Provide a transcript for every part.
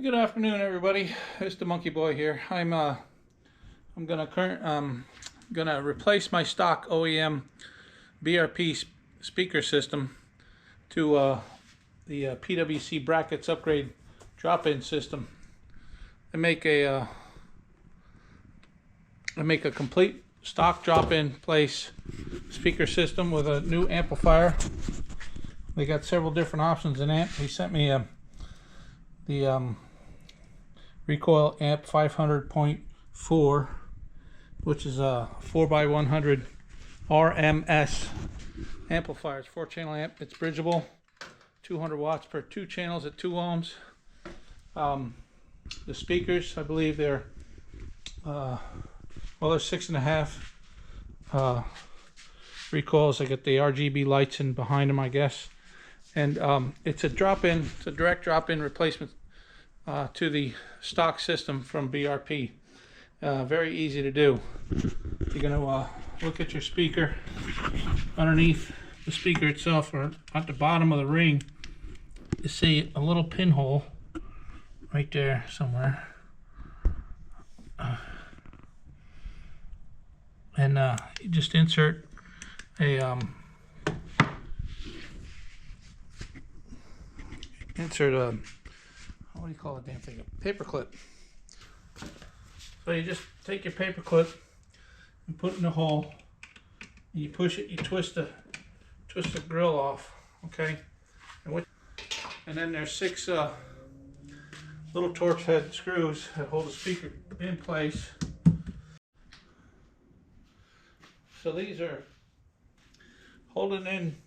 Good afternoon, everybody. It's the Monkey Boy here. I'm gonna replace my stock OEM BRP speaker system to the PWC BRACKETS upgrade drop-in system. I make a complete stock drop-in place speaker system with a new amplifier. They got several different options in amp. He sent me the RECOIL M3-65B, which is a 4x100 RMS amplifier. It's 4-channel amp. It's bridgeable, 200 watts per 2 channels at 2 ohms. The speakers, I believe they're they're 6.5 recoils. I got the RGB lights in behind them, I guess. And it's a drop-in, it's a direct drop-in replacement to the stock system from BRP. Very easy to do. You're going to look at your speaker. Underneath the speaker itself, or at the bottom of the ring, you see a little pinhole right there somewhere. And you just insert a what do you call the damn thing? A paper clip. So you just take your paper clip and put it in the hole. And you push it. You twist the grill off. Okay. And then there's 6 little Torx head screws that hold the speaker in place. So these are holding in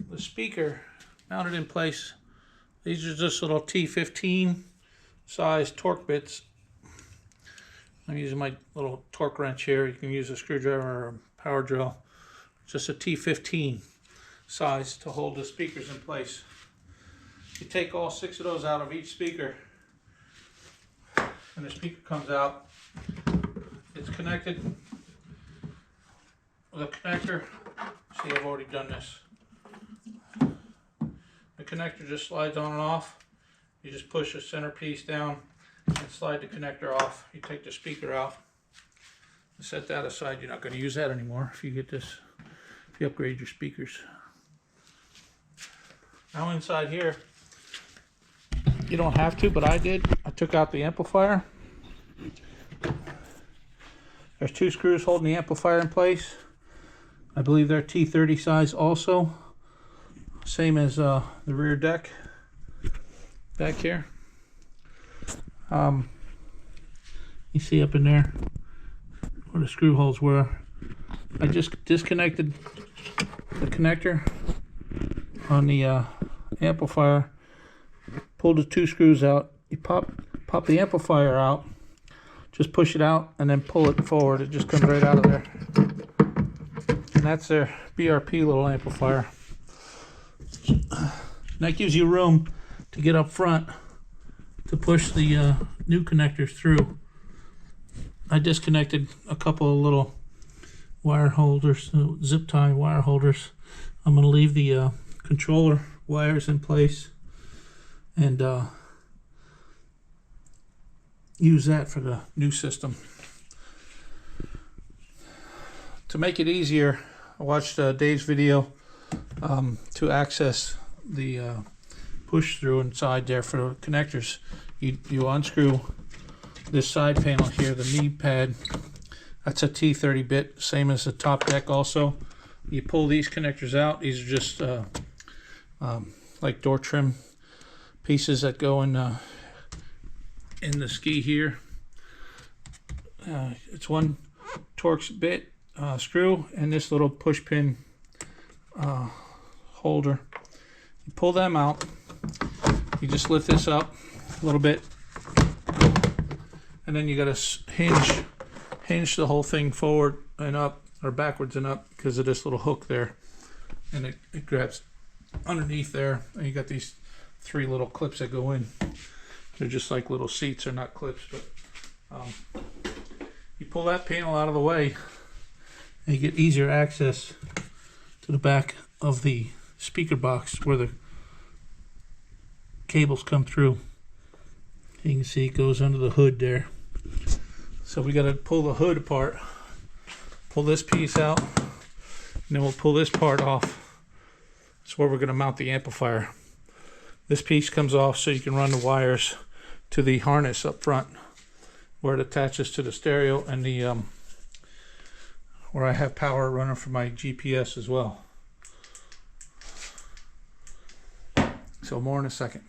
the speaker mounted in place. These are just little T15 size torque bits. I'm using my little torque wrench here. You can use a screwdriver or a power drill. Just a T15 size to hold the speakers in place. You take all 6 of those out of each speaker, and the speaker comes out. It's connected with a connector. See, I've already done this. The connector just slides on and off. You just push the center piece down and slide the connector off. You take the speaker out and set that aside. You're not going to use that anymore if you get this, if you upgrade your speakers. Now inside here, you don't have to, but I did. I took out the amplifier. There's 2 screws holding the amplifier in place. I believe they're T30 size also. Same as the rear deck back here. You see up in there where the screw holes were. I just disconnected the connector on the amplifier, pulled the 2 screws out. You pop the amplifier out, just push it out and then pull it forward. It just comes right out of there. And that's their BRP little amplifier. And that gives you room to get up front to push the new connectors through. I disconnected a couple of little wire holders, zip tie wire holders. I'm going to leave the controller wires in place and use that for the new system. To make it easier, I watched Dave's video to access the push through inside there for the connectors. You unscrew this side panel here, the knee pad. That's a T30 bit, same as the top deck also. You pull these connectors out. These are just like door trim pieces that go in the ski here. It's 1 Torx bit screw and this little push pin holder. You pull them out. You just lift this up a little bit, and then you got to hinge the whole thing forward and up, or backwards and up, because of this little hook there, and it grabs underneath there. And you got these 3 little clips that go in. They're just like little seats. They're not clips, but you pull that panel out of the way, and you get easier access to the back of the speaker box where the cables come through. You can see it goes under the hood there. So we got to pull the hood apart, pull this piece out, and then we'll pull this part off. That's where we're going to mount the amplifier. This piece comes off so you can run the wires to the harness up front where it attaches to the stereo and the where I have power running for my GPS as well. So more in a second.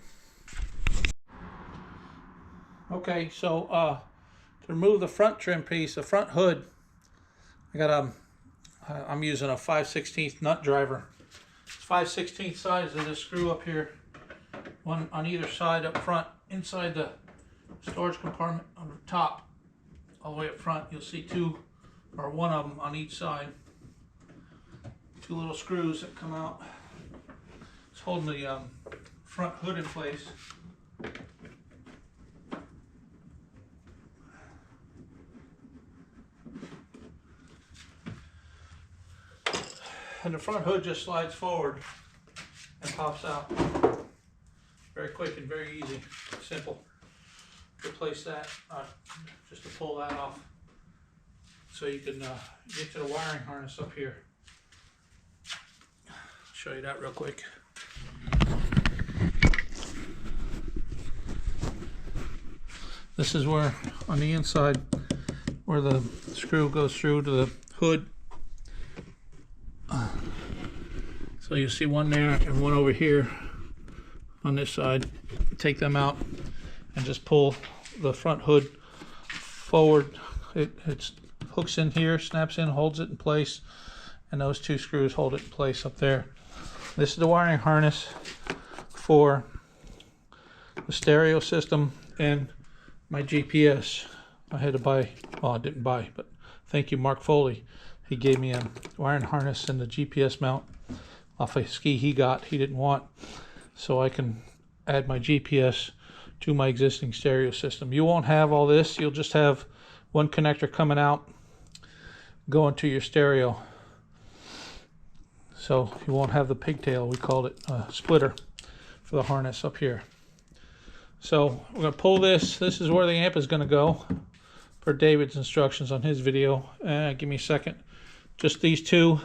Okay, so to remove the front trim piece, the front hood, I got I'm using a 5/16 nut driver. It's 5/16 size of this screw up here, one on either side up front. Inside the storage compartment on the top, all the way up front, you'll see two, or one of them on each side. Two little screws that come out. It's holding the front hood in place. And the front hood just slides forward and pops out. Very quick and very easy, simple. Replace that, just to pull that off so you can get to the wiring harness up here. Show you that real quick. This is where, on the inside, where the screw goes through to the hood. So you see one there and one over here on this side. Take them out and just pull the front hood forward. It hooks in here, snaps in, holds it in place, and those two screws hold it in place up there. This is the wiring harness for the stereo system and my GPS. I had to buy, well, I didn't buy, but thank you, Mark Foley. He gave me a wiring harness and the GPS mount off a ski he didn't want, so I can add my GPS to my existing stereo system. You won't have all this. You'll just have one connector coming out going to your stereo. So you won't have the pigtail. We called it a splitter for the harness up here. So we're going to pull this. This is where the amp is going to go per David's instructions on his video. Give me a second. Just these two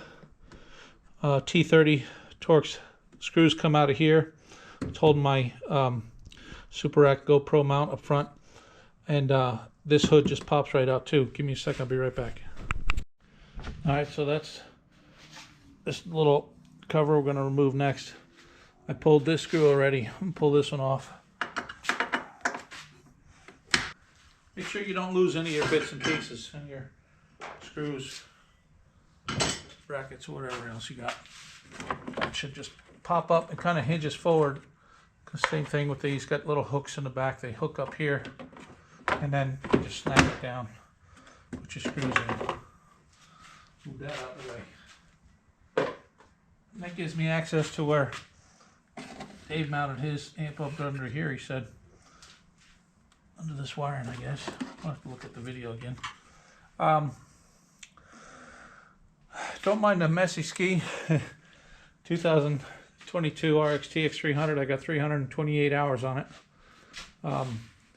T30 Torx screws come out of here. It's holding my Super Rack GoPro mount up front, and this hood just pops right out too. Give me a second, I'll be right back. Alright, so that's this little cover we're going to remove next. I pulled this screw already. I'm going to pull this one off. Make sure you don't lose any of your bits and pieces and your screws, brackets, or whatever else you got. It should just pop up and kind of hinges forward. Same thing with these, got little hooks in the back. They hook up here and then you just snap it down, put your screws in. Move that out of the way. And that gives me access to where Dave mounted his amp up under here, he said. Under this wiring, I guess. I'll have to look at the video again. Don't mind the messy ski. 2022 RX TX300. I got 328 hours on it.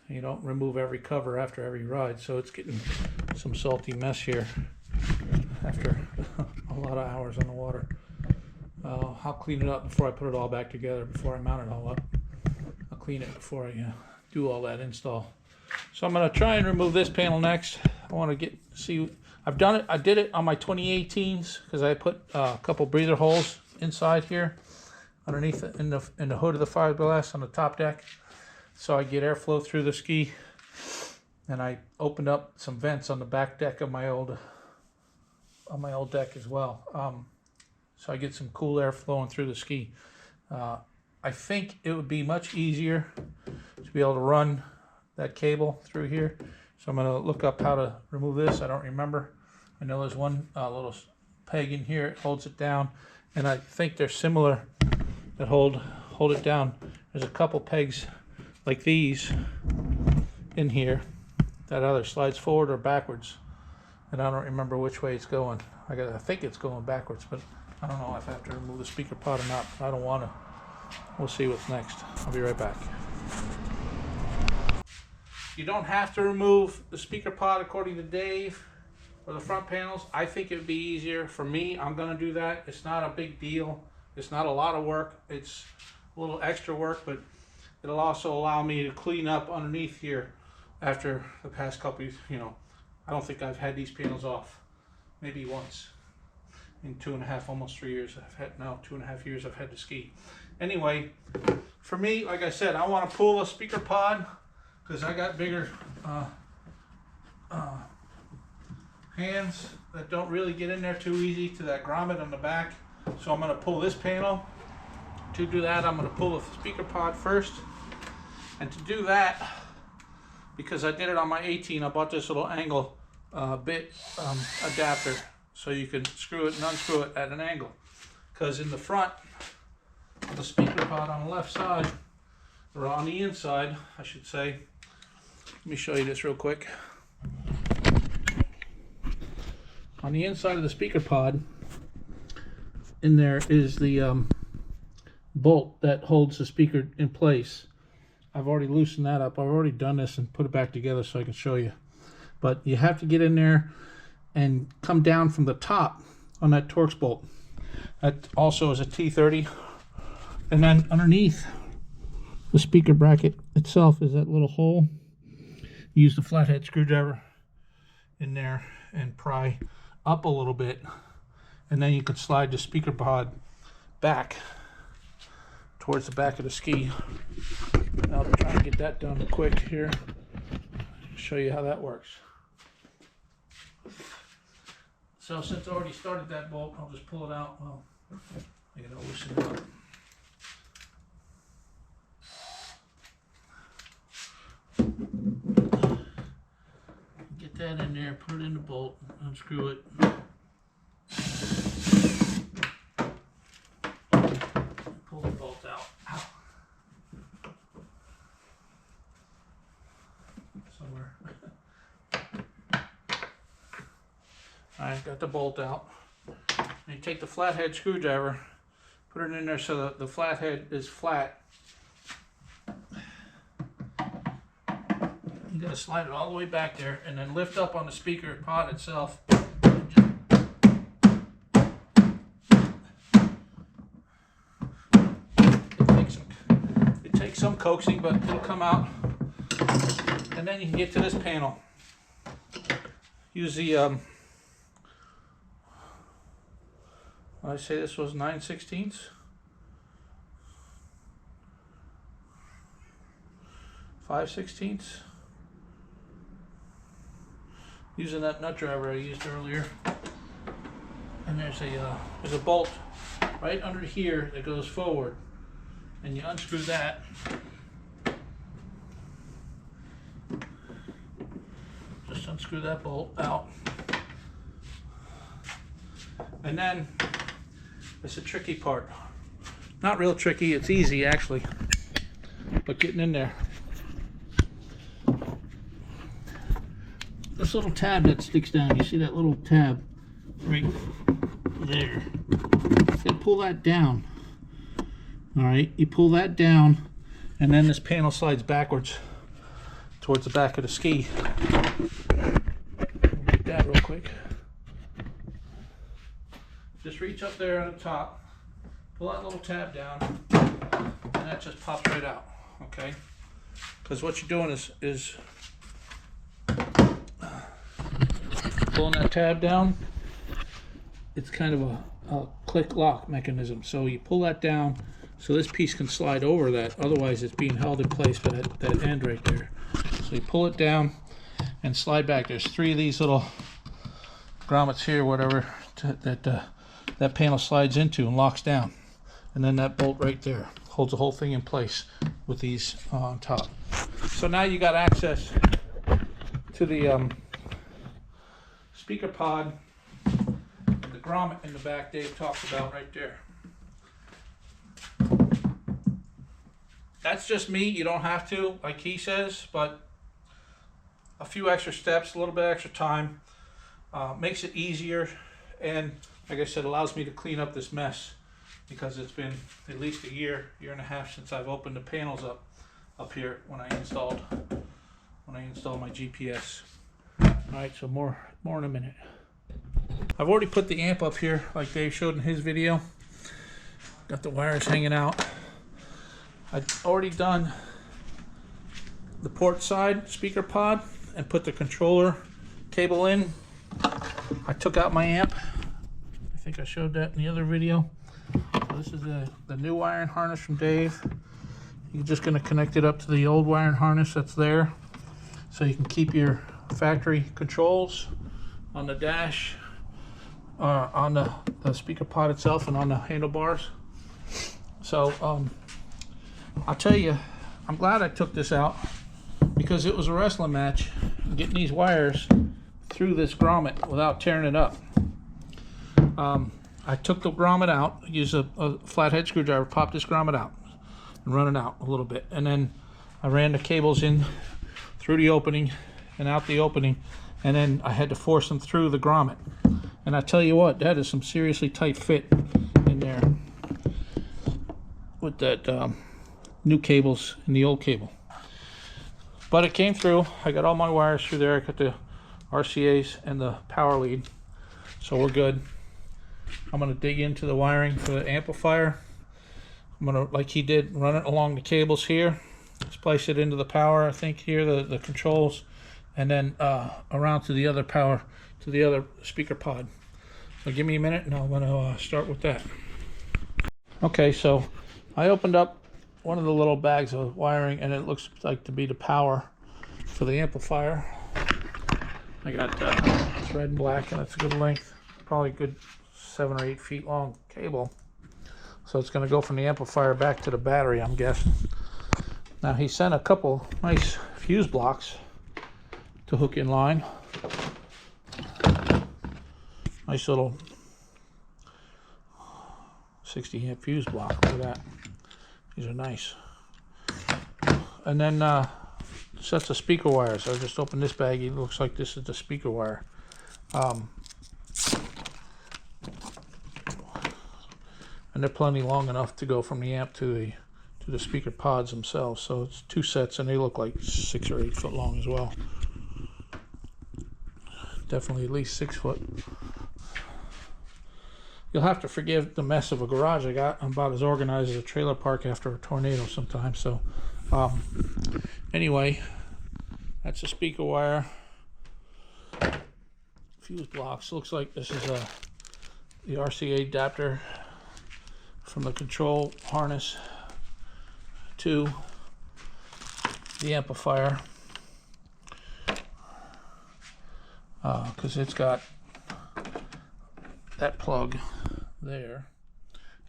You don't remove every cover after every ride, so it's getting some salty mess here after a lot of hours on the water. I'll clean it up before I put it all back together, before I mount it all up. I'll clean it before I do all that install. So I'm going to try and remove this panel next. I want to see. I've done it. I did it on my 2018s because I put a couple breather holes inside here, underneath in the hood of the fiberglass on the top deck, so I get airflow through the ski. And I opened up some vents on the back deck of my old deck as well, so I get some cool air flowing through the ski. I think it would be much easier to be able to run that cable through here. So I'm going to look up how to remove this. I don't remember. I know there's one little peg in here. It holds it down. And I think they're similar that hold it down. There's a couple pegs like these in here that either slides forward or backwards. And I don't remember which way it's going. I think it's going backwards, but I don't know if I have to remove the speaker pod or not. I don't want to. We'll see what's next. I'll be right back. You don't have to remove the speaker pod according to Dave or the front panels. I think it would be easier. For me, I'm going to do that. It's not a big deal. It's not a lot of work. It's a little extra work, but it'll also allow me to clean up underneath here after the past couple, I don't think I've had these panels off. Maybe once in 2.5, almost 3 years. 2.5 years I've had the ski. Anyway, for me, like I said, I want to pull a speaker pod because I got bigger hands that don't really get in there too easy to that grommet on the back. So I'm going to pull this panel. To do that, I'm going to pull the speaker pod first. And to do that, because I did it on my 18, I bought this little angle bit adapter so you can screw it and unscrew it at an angle. Because in the front of the speaker pod on the left side, or on the inside, I should say, let me show you this real quick. On the inside of the speaker pod, in there is the bolt that holds the speaker in place. I've already loosened that up. I've already done this and put it back together so I can show you. But you have to get in there and come down from the top on that Torx bolt. That also is a T30. And then underneath the speaker bracket itself is that little hole. Use the flathead screwdriver in there and pry up a little bit. And then you could slide the speaker pod back towards the back of the ski. I'll try to get that done quick here. Show you how that works. So since I already started that bolt, I'll just pull it out. Well, I gotta loosen it up. Get that in there, put it in the bolt, unscrew it. Pull the bolt out. Ow. Somewhere. Alright, got the bolt out. And you take the flathead screwdriver, put it in there so that the flathead is flat. You gotta slide it all the way back there and then lift up on the speaker pod itself. It takes some coaxing, but it'll come out. And then you can get to this panel. Use the I say this was 9/16. 5/16. Using that nut driver I used earlier. And there's a bolt right under here that goes forward. And you unscrew that. Just unscrew that bolt out. And then it's a tricky part. Not real tricky, it's easy actually. But getting in there. This little tab that sticks down, you see that little tab right there. You pull that down. Alright, you pull that down and then this panel slides backwards towards the back of the ski. Get that real quick. Just reach up there on the top, pull that little tab down, and that just pops right out, okay? Because what you're doing is pulling that tab down. It's kind of a click lock mechanism. So you pull that down so this piece can slide over that. Otherwise it's being held in place by that end right there. So you pull it down and slide back. There's 3 of these little grommets here, whatever, that panel slides into and locks down. And then that bolt right there holds the whole thing in place with these on top. So now you got access to the speaker pod and the grommet in the back Dave talked about right there. That's just me. You don't have to, like he says, but a few extra steps, a little bit extra time makes it easier, and like I said, allows me to clean up this mess because it's been at least a year and a half since I've opened the panels up here when I when I install my GPS. Alright, so more in a minute. I've already put the amp up here like Dave showed in his video. Got the wires hanging out. I've already done the port side speaker pod and put the controller cable in. I took out my amp. I think I showed that in the other video. So this is the new wiring harness from Dave. You're just going to connect it up to the old wiring harness that's there, so you can keep your factory controls on the dash, on the speaker pod itself, and on the handlebars. So I'll tell you, I'm glad I took this out, because it was a wrestling match getting these wires through this grommet without tearing it up. I took the grommet out, used a flathead screwdriver, popped this grommet out and run it out a little bit, and then I ran the cables in through the opening and out the opening, and then I had to force them through the grommet. And I tell you what, that is some seriously tight fit in there with that new cables and the old cable. But it came through. I got all my wires through there. I got the RCAs and the power lead, so we're good. I'm going to dig into the wiring for the amplifier. I'm going to, like he did, run it along the cables here, splice it into the power, I think here, the controls, and then around to the other power, to the other speaker pod. So give me a minute and I'm going to start with that. Okay, so I opened up one of the little bags of wiring, and it looks like to be the power for the amplifier. I got it's red and black, and it's a good length, probably good 7 or 8 feet long cable. So it's going to go from the amplifier back to the battery, I'm guessing. Now he sent a couple nice fuse blocks to hook in line. Nice little 60 amp fuse block. Look at that. These are nice. And then sets of speaker wires. I just opened this bag. It looks like this is the speaker wire. And they're plenty long enough to go from the amp to the speaker pods themselves. So it's 2 sets, and they look like 6 or 8 foot long as well. Definitely at least 6 foot. You'll have to forgive the mess of a garage I got. I'm about as organized as a trailer park after a tornado sometimes. So anyway, that's a speaker wire. Fuse blocks. Looks like this is the RCA adapter from the control harness to the amplifier, because it's got that plug there.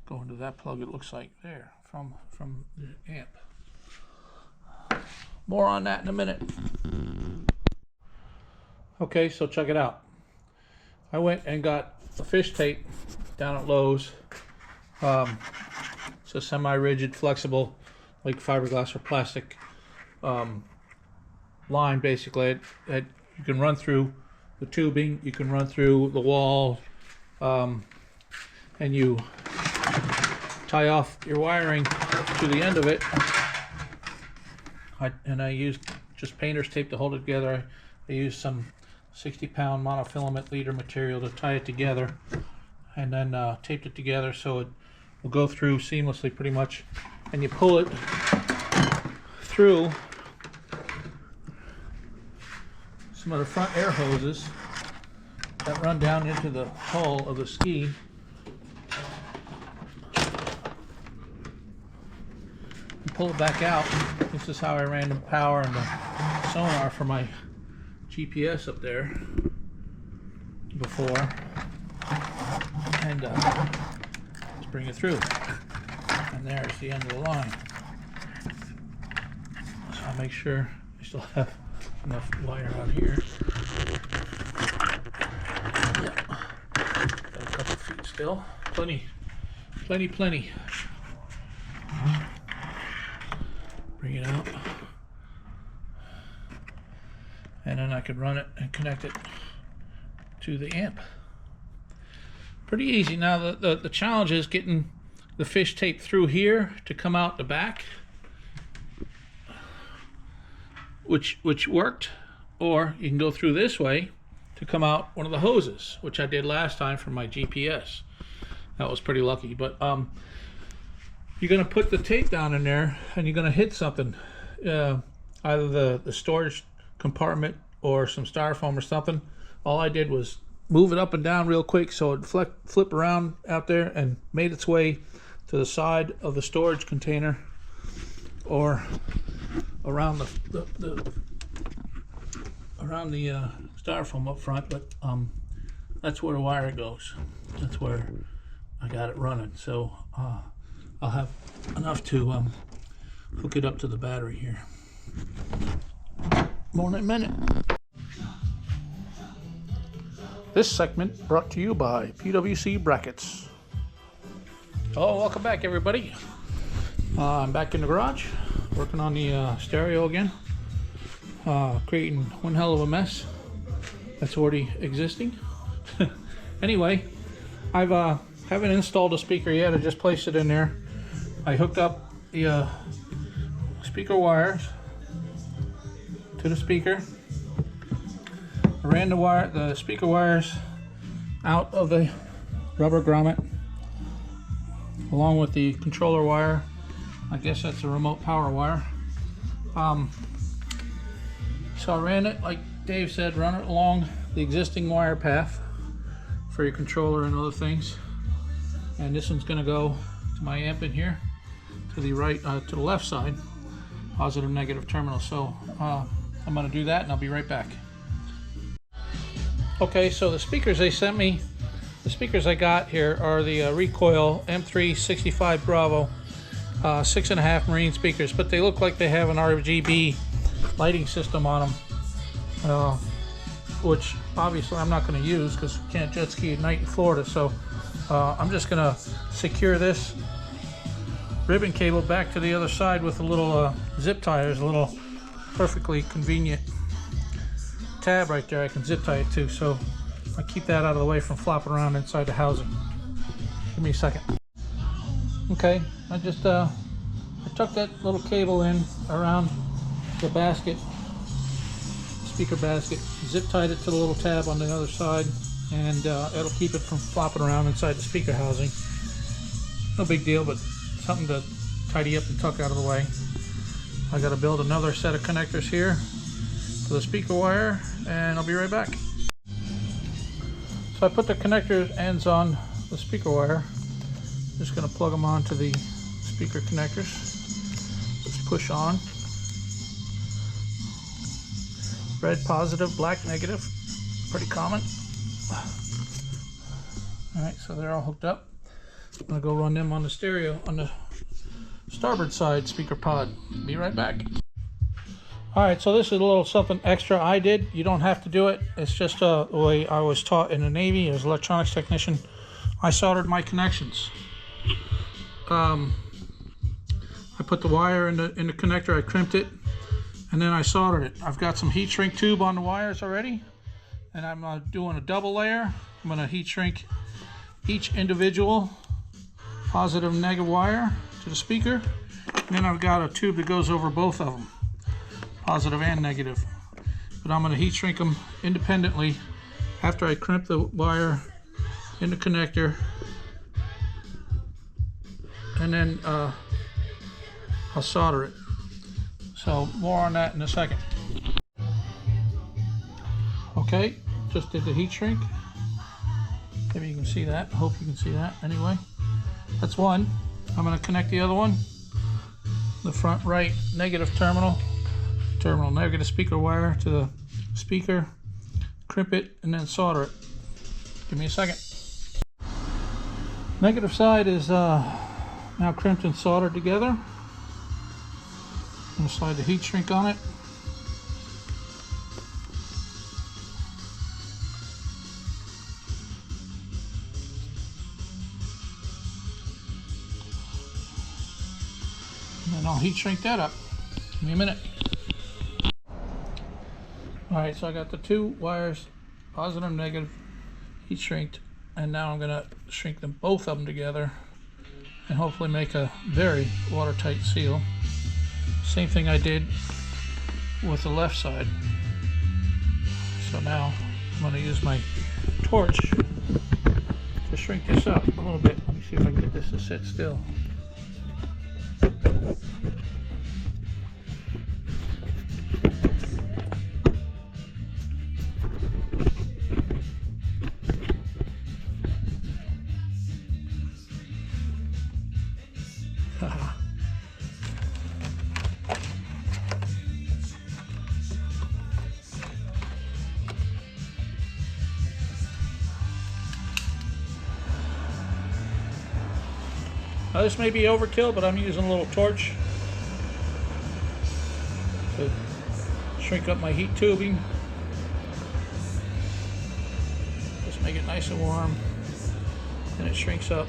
Going to that plug, it looks like there from the amp. More on that in a minute. Okay, so check it out. I went and got a fish tape down at Lowe's. It's a semi-rigid, flexible, like fiberglass or plastic line, basically. You can run through the tubing, you can run through the wall, and you tie off your wiring to the end of it. I used just painter's tape to hold it together. I used some 60-pound monofilament leader material to tie it together, and then taped it together so it will go through seamlessly pretty much. And you pull it through some of the front air hoses that run down into the hull of the ski. And pull it back out. This is how I ran the power and the sonar for my GPS up there before. And let's bring it through. And there's the end of the line. So I'll make sure I still have enough wire out here. Yeah. Got a couple feet still. Plenty. Bring it out. And then I could run it and connect it to the amp. Pretty easy. Now the challenge is getting the fish tape through here to come out the back which worked, or you can go through this way to come out one of the hoses, which I did last time for my GPS. That was pretty lucky. But you're going to put the tape down in there, and you're going to hit something, either the storage compartment or some styrofoam or something. All I did was move it up and down real quick so it flip around out there and made its way to the side of the storage container or around the styrofoam up front. But that's where the wire goes. That's where I got it running. So I'll have enough to hook it up to the battery here. More in a minute. This segment brought to you by PWC Brackets. Oh, welcome back, everybody. I'm back in the garage, working on the stereo again, creating one hell of a mess that's already existing. Anyway, I haven't installed a speaker yet. I just placed it in there. I hooked up the speaker wires to the speaker. I ran the speaker wires out of the rubber grommet along with the controller wire. I guess that's a remote power wire. So I ran it, like Dave said, run it along the existing wire path for your controller and other things. And this one's going to go to my amp in here, to the right, to the left side, positive negative terminal. So I'm going to do that, and I'll be right back. Okay, so the speakers they sent me, the speakers I got here are the RECOIL M3-65B 6.5 marine speakers, but they look like they have an RGB lighting system on them, which obviously I'm not going to use because you can't jet ski at night in Florida. So I'm just going to secure this ribbon cable back to the other side with a little zip tie. There's a little perfectly convenient tab right there I can zip tie it to, so I keep that out of the way from flopping around inside the housing. Give me a second. Okay, I just I tucked that little cable in around the basket, speaker basket, zip tied it to the little tab on the other side, and it'll keep it from flopping around inside the speaker housing. No big deal, but something to tidy up and tuck out of the way. I got to build another set of connectors here for the speaker wire, and I'll be right back. So I put the connector ends on the speaker wire. Just going to plug them onto the speaker connectors. Let's push on. Red positive, black negative. Pretty common. Alright, so they're all hooked up. I'm going to go run them on the stereo on the starboard side speaker pod. Be right back. Alright, so this is a little something extra I did. You don't have to do it. It's just the way I was taught in the Navy as an electronics technician. I soldered my connections. I put the wire in the connector, I crimped it, and then I soldered it. I've got some heat shrink tube on the wires already, and I'm doing a double layer. I'm going to heat shrink each individual positive and negative wire to the speaker, and then I've got a tube that goes over both of them, positive and negative. But I'm going to heat shrink them independently after I crimp the wire in the connector, and then I'll solder it. So more on that in a second. Okay, just did the heat shrink. Maybe you can see that. I hope you can see that. Anyway, that's one. I'm going to connect the other one. The front right negative terminal negative speaker wire to the speaker, crimp it, and then solder it. Give me a second. Negative side is now crimped and soldered together. I'm going to slide the heat shrink on it. And then I'll heat shrink that up. Give me a minute. Alright, so I got the two wires, positive and negative, heat shrinked, and now I'm going to shrink them, both of them together, and hopefully make a very watertight seal. Same thing I did with the left side. So now I'm going to use my torch to shrink this up a little bit. Let me see if I can get this to sit still. Now this may be overkill, but I'm using a little torch to shrink up my heat tubing. Just make it nice and warm, and it shrinks up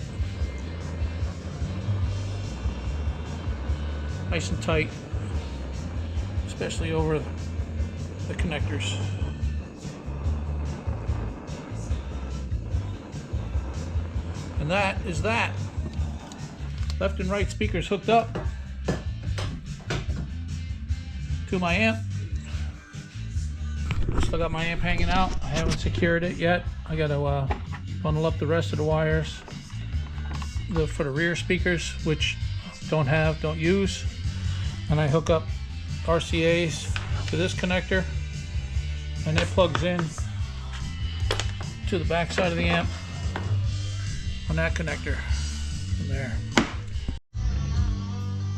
nice and tight, especially over the connectors. And that is that. Left and right speakers hooked up to my amp. Still got my amp hanging out. I haven't secured it yet. I got to bundle up the rest of the wires for the rear speakers, which don't use. And I hook up RCAs to this connector, and it plugs in to the back side of the amp on that connector from there.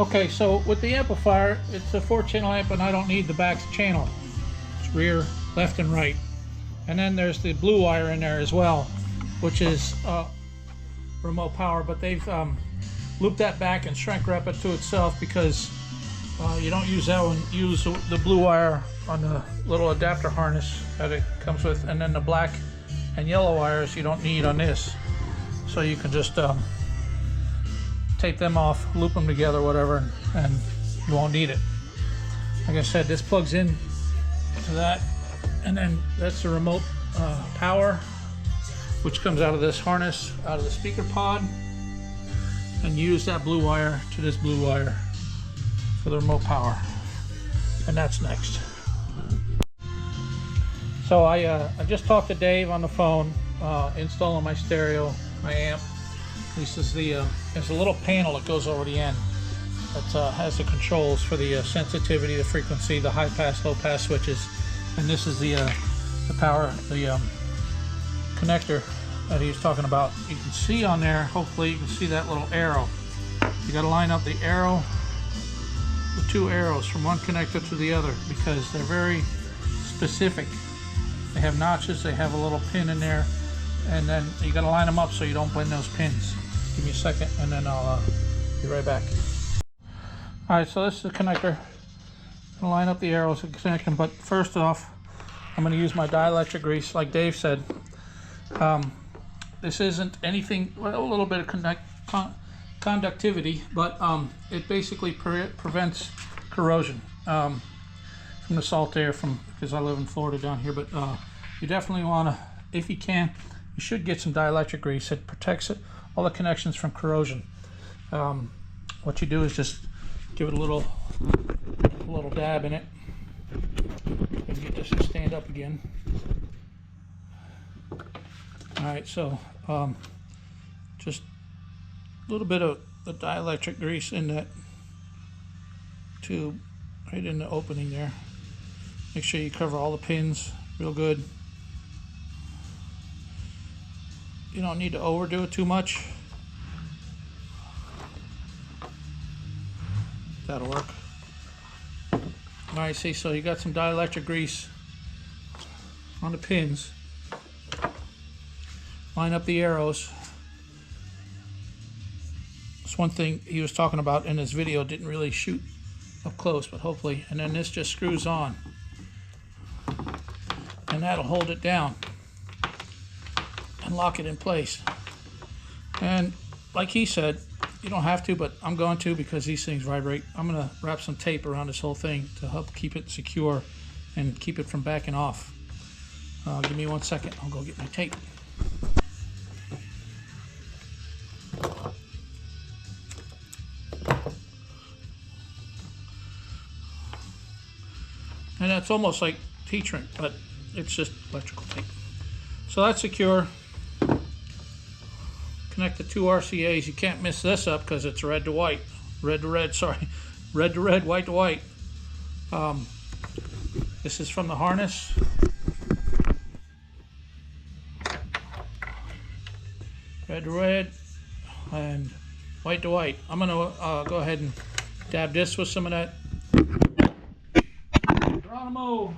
Okay, so with the amplifier, it's a 4-channel amp, and I don't need the back channel. It's rear, left, and right. And then there's the blue wire in there as well, which is remote power, but they've looped that back and shrink wrap it to itself because you don't use that one. Use the blue wire on the little adapter harness that it comes with, and then the black and yellow wires you don't need on this. So you can just tape them off, loop them together, whatever, and you won't need it. Like I said, this plugs in to that, and then that's the remote power, which comes out of this harness, out of the speaker pod, and you use that blue wire to this blue wire for the remote power, and that's next. So I just talked to Dave on the phone, installing my stereo, my amp. This is there's a little panel that goes over the end that has the controls for the sensitivity, the frequency, the high pass, low pass switches, and this is the power, the connector that he was talking about. You can see on there, hopefully you can see that little arrow. You got to line up the arrow, the 2 arrows from one connector to the other, because they're very specific. They have notches, they have a little pin in there, and then you got to line them up so you don't bend those pins. Give me a second, and then I'll be right back. All right, so this is the connector. I'm gonna line up the arrows and connect them, but first off, I'm gonna use my dielectric grease, like Dave said. This isn't anything, well, a little bit of conductivity, but it basically prevents corrosion from the salt air, because I live in Florida down here. But you definitely want to, if you can, you should get some dielectric grease. It protects all the connections from corrosion. What you do is just give it a little dab in it and get this to stand up again. All right, so just a little bit of the dielectric grease in that tube, right in the opening there. Make sure you cover all the pins real good. You don't need to overdo it too much. That'll work. All right, see, so you got some dielectric grease on the pins. Line up the arrows. That's one thing he was talking about in his video, didn't really shoot up close, but hopefully, and then this just screws on. And that'll hold it down and lock it in place. And like he said, you don't have to, but I'm going to, because these things vibrate. I'm going to wrap some tape around this whole thing to help keep it secure and keep it from backing off. Give me 1 second. I'll go get my tape. And that's almost like heat shrink, but it's just electrical tape. So that's secure. Connect the two RCAs. You can't miss this up because it's red to white. Red to red, sorry. Red to red, white to white. This is from the harness. Red to red and white to white. I'm gonna go ahead and dab this with some of that Geronimo.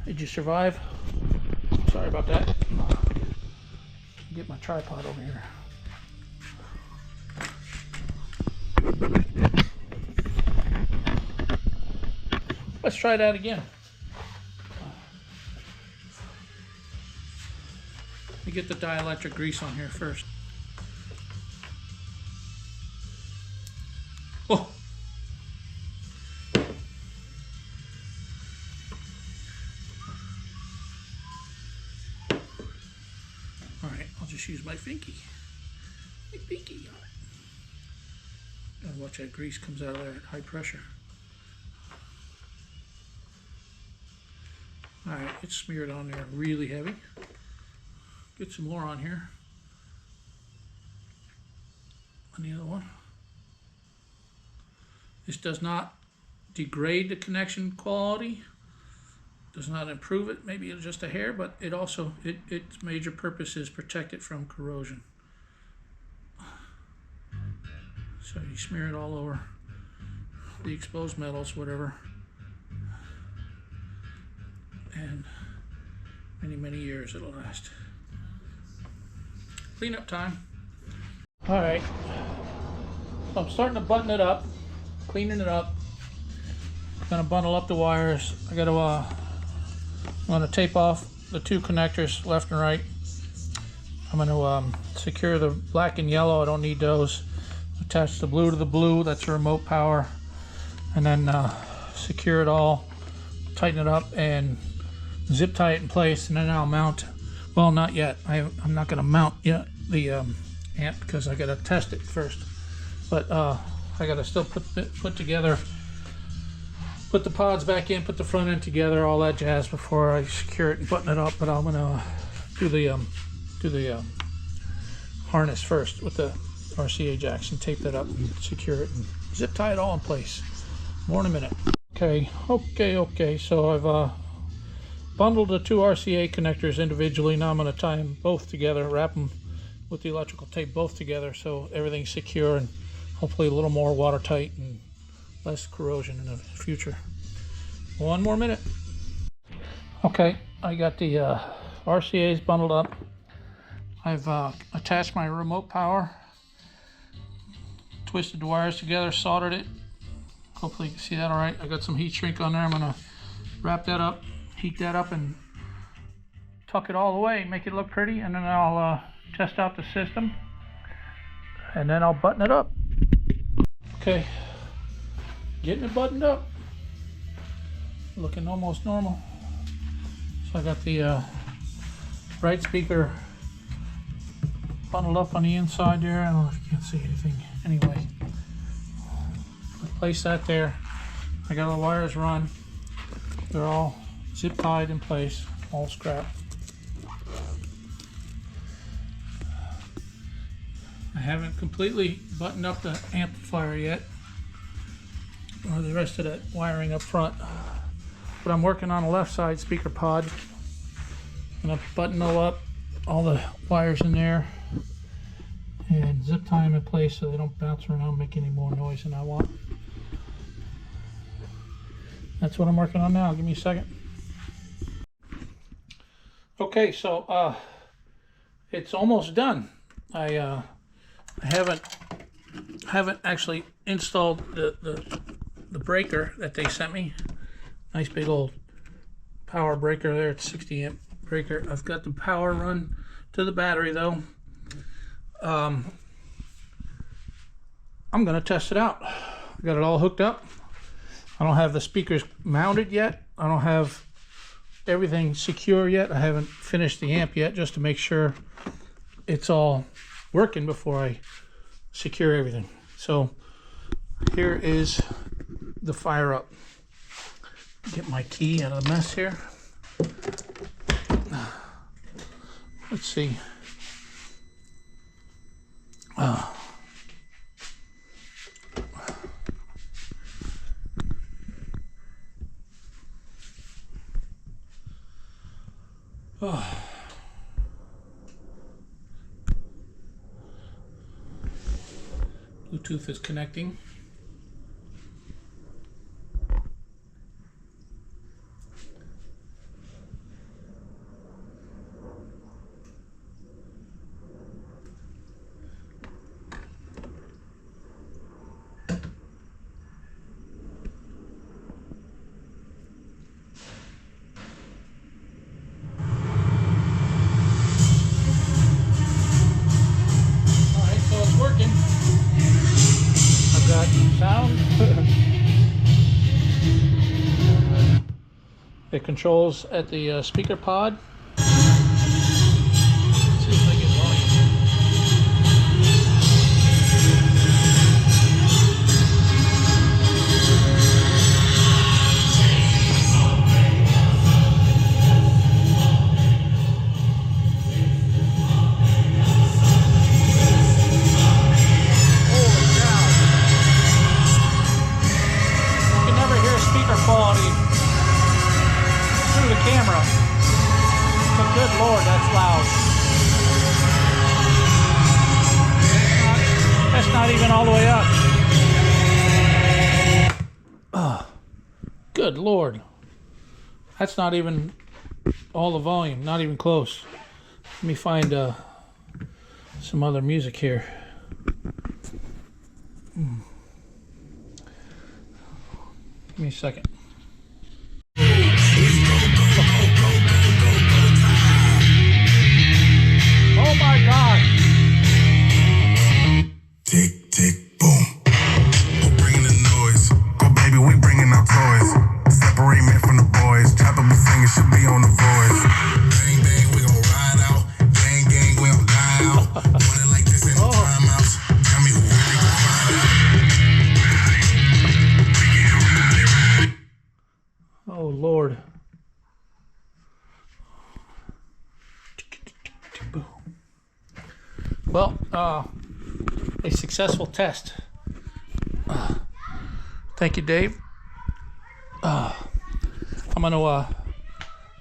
Did you survive? Sorry about that. Get my tripod over here. Let's try that again. Let me get the dielectric grease on here first. Oh! Alright, I'll just use my finky. My pinky on it. Gotta watch that grease comes out of there at high pressure. Alright, it's smeared on there really heavy. Get some more on here. On the other one. This does not degrade the connection quality. Does not improve it, maybe it's just a hair, but it also, its major purpose is protect it from corrosion. So you smear it all over the exposed metals, whatever. And many years it'll last. Cleanup time. All right, so I'm starting to button it up, cleaning it up. I'm gonna bundle up the wires. I'm gonna tape off the two connectors, left and right. I'm gonna secure the black and yellow. I don't need those. Attach the blue to the blue. That's the remote power, and then secure it all, tighten it up, and zip tie it in place, and then I'll mount. Well, not yet. I'm not going to mount yet the amp because I got to test it first. But I got to still put together, put the pods back in, put the front end together, all that jazz before I secure it and button it up. But I'm going to do the harness first with the RCA jacks and tape that up and secure it and zip tie it all in place. More in a minute. Okay. So I've bundled the two RCA connectors individually. Now I'm going to tie them both together, wrap them with the electrical tape both together so everything's secure and hopefully a little more watertight and less corrosion in the future. One more minute. Okay, I got the RCAs bundled up. I've attached my remote power, twisted the wires together, soldered it. Hopefully you can see that all right. I got some heat shrink on there. I'm going to wrap that up, heat that up, and tuck it all away, make it look pretty, and then I'll test out the system, and then I'll button it up. Okay, getting it buttoned up, looking almost normal. So I got the right speaker bundled up on the inside there. I don't know if you can see anything. Anyway, place that there. I got the wires run. They're all zip tied in place, all strapped. I haven't completely buttoned up the amplifier yet, or the rest of that wiring up front, but I'm working on the left side speaker pod. I'm gonna button up all the wires in there and zip tie them in place so they don't bounce around and make any more noise than I want. That's what I'm working on now. Give me a second. Okay, so it's almost done. I haven't actually installed the breaker that they sent me. Nice big old power breaker there. It's 60 amp breaker. I've got the power run to the battery though. I'm gonna test it out. I got it all hooked up. I don't have the speakers mounted yet. I don't have everything secure yet. I haven't finished the amp yet, just to make sure it's all working before I secure everything. So here is the fire up. Get my key out of the mess here. Let's see. Bluetooth is connecting. Sound. It controls at the speaker pod. Let's see if I get quality through the camera, but good lord, that's loud. That's not even all the way up. Oh, good lord, that's not even all the volume, not even close. Let me find some other music here. Give me a second. Oh my God! Tick, tick, boom. We're bringing the noise. Go baby, we bringing our toys. Separate men from the boys. Chopper be singing, should be on the voice. Bang, bang, we gon' ride out. Gang, gang, we gon' die out. Doing it like this ain't no timeouts. Tell me who really gon' find out. Oh Lord. Well, a successful test. Thank you, Dave. I'm gonna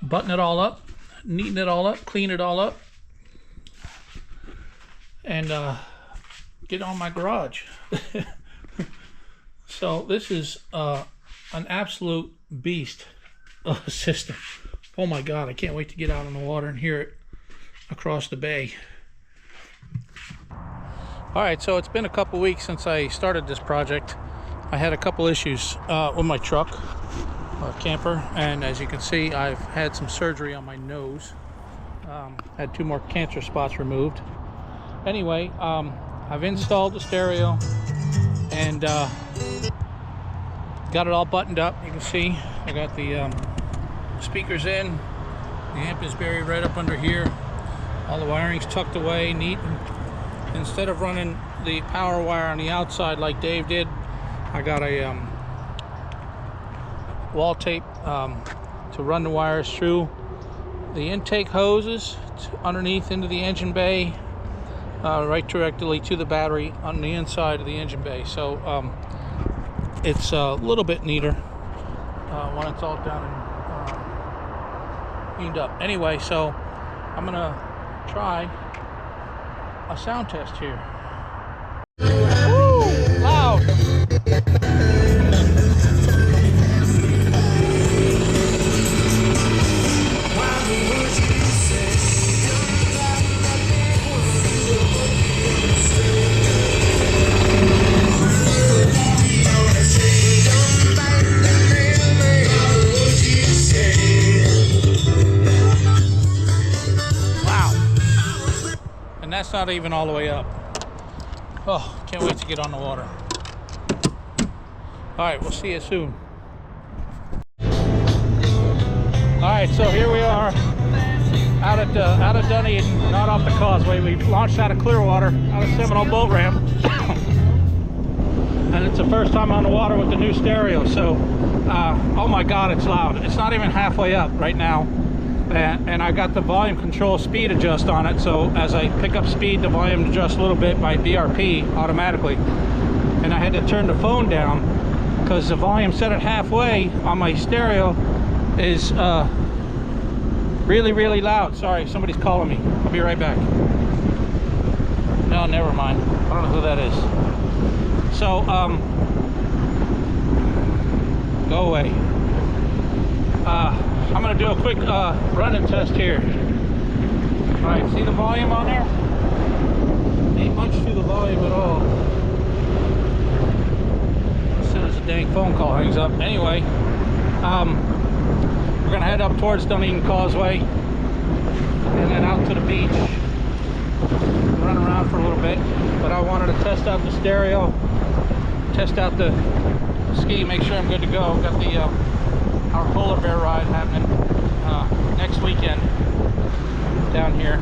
button it all up, neaten it all up, clean it all up, and get on my garage. So this is an absolute beast of a system. Oh my God, I can't wait to get out on the water and hear it across the bay. All right, so it's been a couple weeks since I started this project. I had a couple issues with my truck, camper, and as you can see, I've had some surgery on my nose. Had 2 more cancer spots removed. Anyway, I've installed the stereo and got it all buttoned up. You can see I got the speakers in. The amp is buried right up under here. All the wiring's tucked away, neat. Instead of running the power wire on the outside like Dave did, I got a wall tape to run the wires through the intake hoses underneath into the engine bay, right directly to the battery on the inside of the engine bay. So it's a little bit neater when it's all done and cleaned up. Anyway, so I'm gonna try a sound test here. Woo! Loud! That's not even all the way up. Oh, can't wait to get on the water. All right, we'll see you soon. All right, so here we are out at Dunedin, not off the causeway. We launched out of Clearwater, out of Seminole Boat Ramp. and it's the first time on the water with the new stereo. So, oh my God, it's loud. It's not even halfway up right now, and I got the volume control speed adjust on it. So as I pick up speed, the volume adjusts a little bit by BRP automatically. And I had to turn the phone down because the volume set at halfway on my stereo is really, really loud. Sorry, somebody's calling me. I'll be right back. No, never mind. I don't know who that is. So, go away. I'm gonna do a quick running test here. All right, see the volume on there? Ain't much to the volume at all. As soon as the dang phone call hangs up. Anyway, we're gonna head up towards Dunedin Causeway and then out to the beach. Run around for a little bit, but I wanted to test out the stereo, test out the ski, make sure I'm good to go. Got the our polar bear ride happening next weekend down here.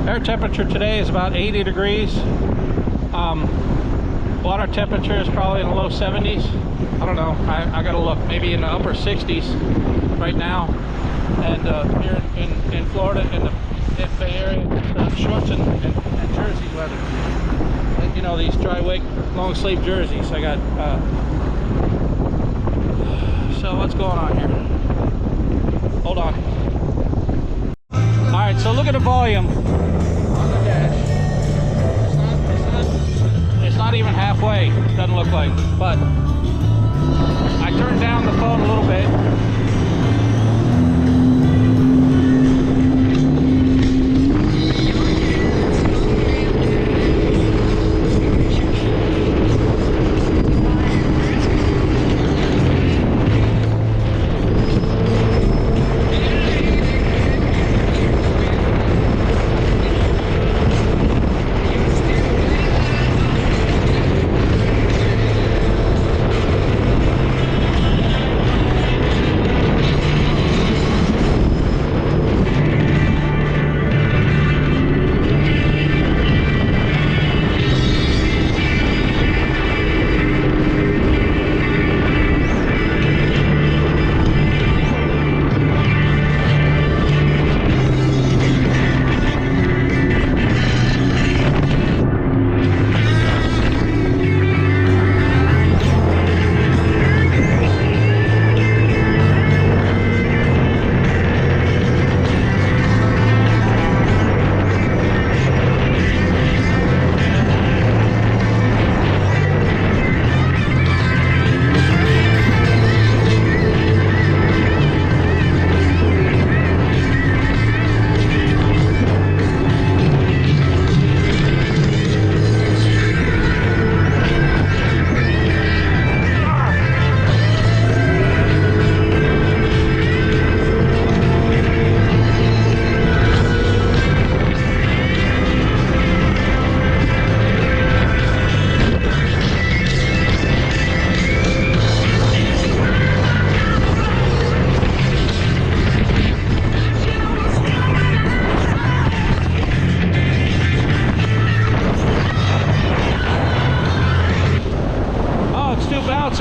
Air temperature today is about 80 degrees. Water temperature is probably in the low 70s. I don't know. I gotta look. Maybe in the upper 60s right now. And here in Florida, in the Bay Area, shorts and jersey weather. And, you know, these dry wick long sleeve jerseys. I got. So what's going on here? Hold on. All right. So look at the volume on the dash. It's not even halfway. Doesn't look like. But I turned down the phone a little bit.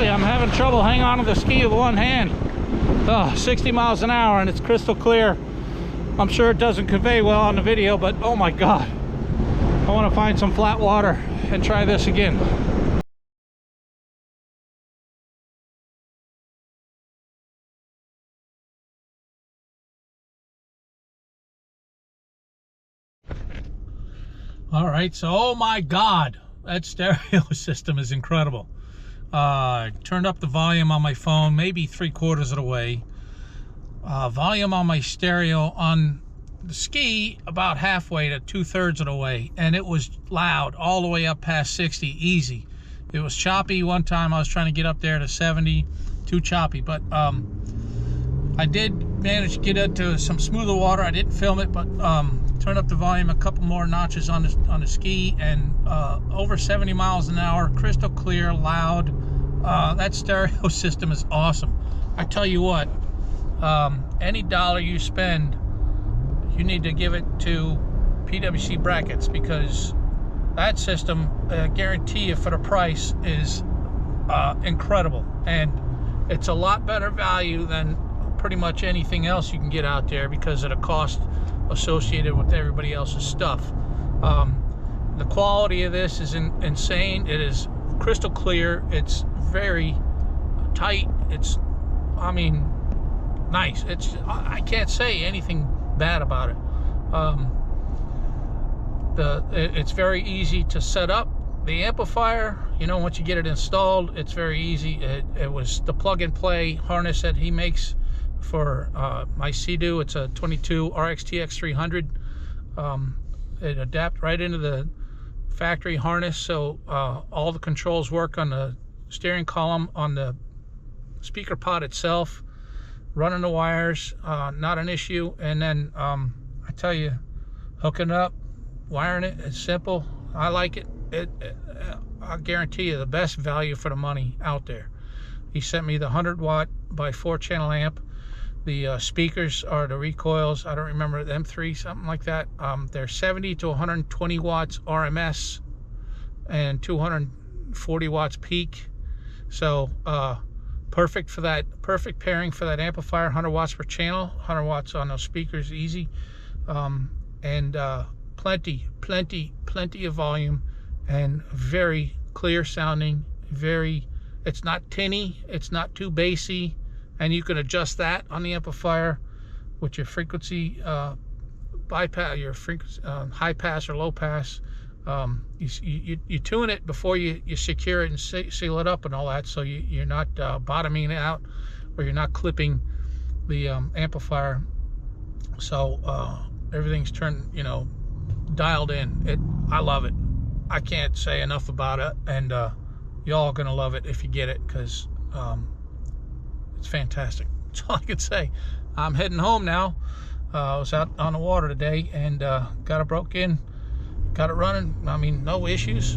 I'm having trouble hanging on to the ski with one hand. 60 miles an hour and it's crystal clear. I'm sure it doesn't convey well on the video, but oh my God. I want to find some flat water and try this again. All right, so oh my God, that stereo system is incredible. Turned up the volume on my phone maybe 3/4 of the way. Volume on my stereo on the ski about halfway to 2/3 of the way, and it was loud all the way up past 60 easy. It was choppy one time. I was trying to get up there to 70, too choppy, but I did manage to get into some smoother water. I didn't film it, but turned up the volume a couple more notches on the ski, and over 70 miles an hour, crystal clear, loud. That stereo system is awesome. I tell you what, any dollar you spend, you need to give it to PWC Brackets, because that system, guarantee you for the price, is incredible, and it's a lot better value than pretty much anything else you can get out there because of the cost associated with everybody else's stuff. The quality of this is insane. It is crystal clear. It's very tight. It's, I mean, nice. I can't say anything bad about it. It's very easy to set up. The amplifier, you know, once you get it installed, it's very easy. It was the plug-and-play harness that he makes for my Sea-Doo. It's a 22 RXTX 300. It adapts right into the factory harness, so all the controls work on the steering column, on the speaker pod itself, running the wires, not an issue. And then I tell you, hooking it up, wiring it, it's simple. I like it. I guarantee you the best value for the money out there. He sent me the 100 watt by 4 channel amp. The speakers are the recoils. I don't remember, the M3, something like that. They're 70 to 120 watts RMS and 240 watts peak. So perfect for that, perfect pairing for that amplifier. 100 watts per channel, 100 watts on those speakers, easy. And plenty of volume, and very clear sounding. It's not tinny, it's not too bassy, and you can adjust that on the amplifier with your frequency bypass, your frequency high pass or low pass. You tune it before you secure it and seal it up and all that, so you're not bottoming it out, or you're not clipping the amplifier. So everything's turned, you know, dialed in. I love it. I can't say enough about it, and y'all are gonna love it if you get it, because it's fantastic. That's all I can say. I'm heading home now. I was out on the water today and got it broke in, got it running. I mean, no issues.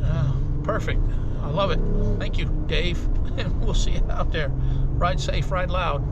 Perfect. I love it. Thank you, Dave. And we'll see you out there. Ride safe, ride loud.